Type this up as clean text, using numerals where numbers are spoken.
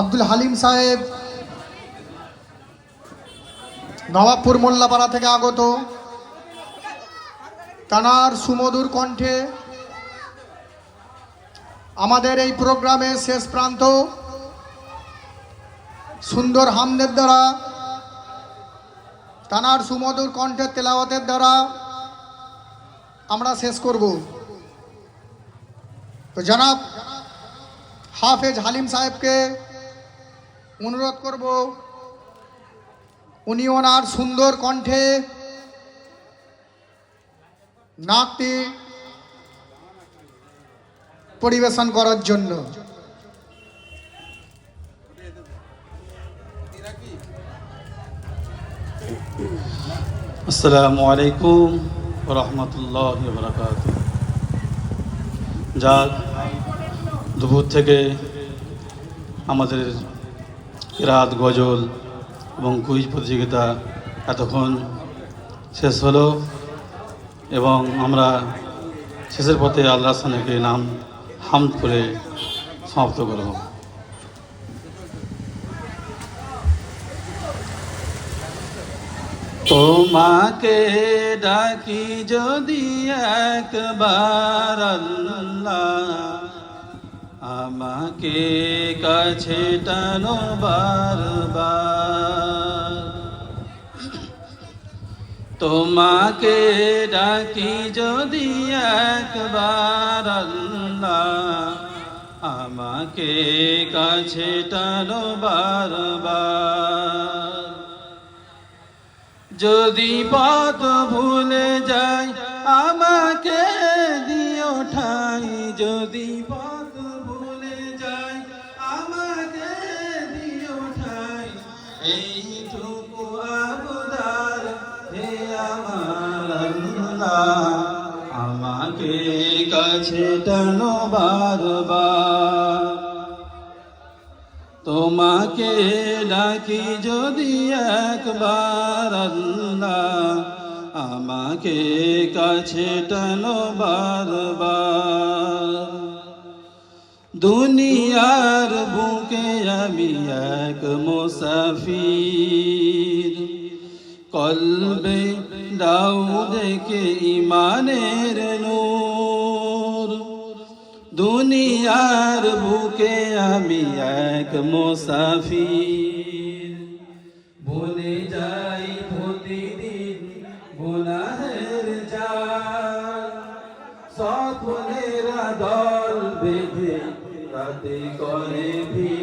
আব্দুল হালিম সাহেব নবাবপুর মোল্লাপাড়া থেকে আগত, তানার সুমধুর কণ্ঠে আমাদের এই প্রোগ্রামের শেষ প্রান্ত সুন্দর হামদের দ্বারা, তানার সুমধুর কণ্ঠের তেলাওয়াতের দ্বারা আমরা শেষ করব। তো জনাব হাফেজ হালিম সাহেবকে অনুরোধ করব, উনি ওনার সুন্দর কণ্ঠে নাচটি পরিবেশন করার জন্য। আসসালামু আলাইকুম ওয়া রাহমাতুল্লাহি ওয়া বারাকাতুহু। যাক, দুপুর থেকে আমাদের কিরাত, গজল এবং কুইজ প্রতিযোগিতা এতক্ষণ শেষ হলো এবং আমরা শেষের পথে আল্লাহর সামনে নাম হামদ করে সমাপ্ত করব। তোমাকে ডাকি যদি একবার আল্লাহ, আমাকে কাছে টানো বারবার। তোমাকে ডাকি যদি একবার আল্লাহ, আমাকে কাছে টানো বারবার। যদি পথ ভুলে যাই আমাকে দিও ঠাই, যদি পথ ভুলে যাই আমাকে দিও ঠাই। এইটুকু আবদার হে আমার আল্লাহ, আমাকে কাছে টানো বারবার। তোমাকে ডাকি যদি একবার আল্লাহ, আমাকে কাছে টানো বারবার। দুনিয়ার বুকে আমি এক মুসাফির, কলবে দাও দেখে ইমানের নূর। দুনিয়ার বুকে আমি এক মুসাফির, ভুলে যাই প্রতিদিন গুনাহের জাল। স্বপ্নেরা দল বেঁধে রাতে করে ভিড়,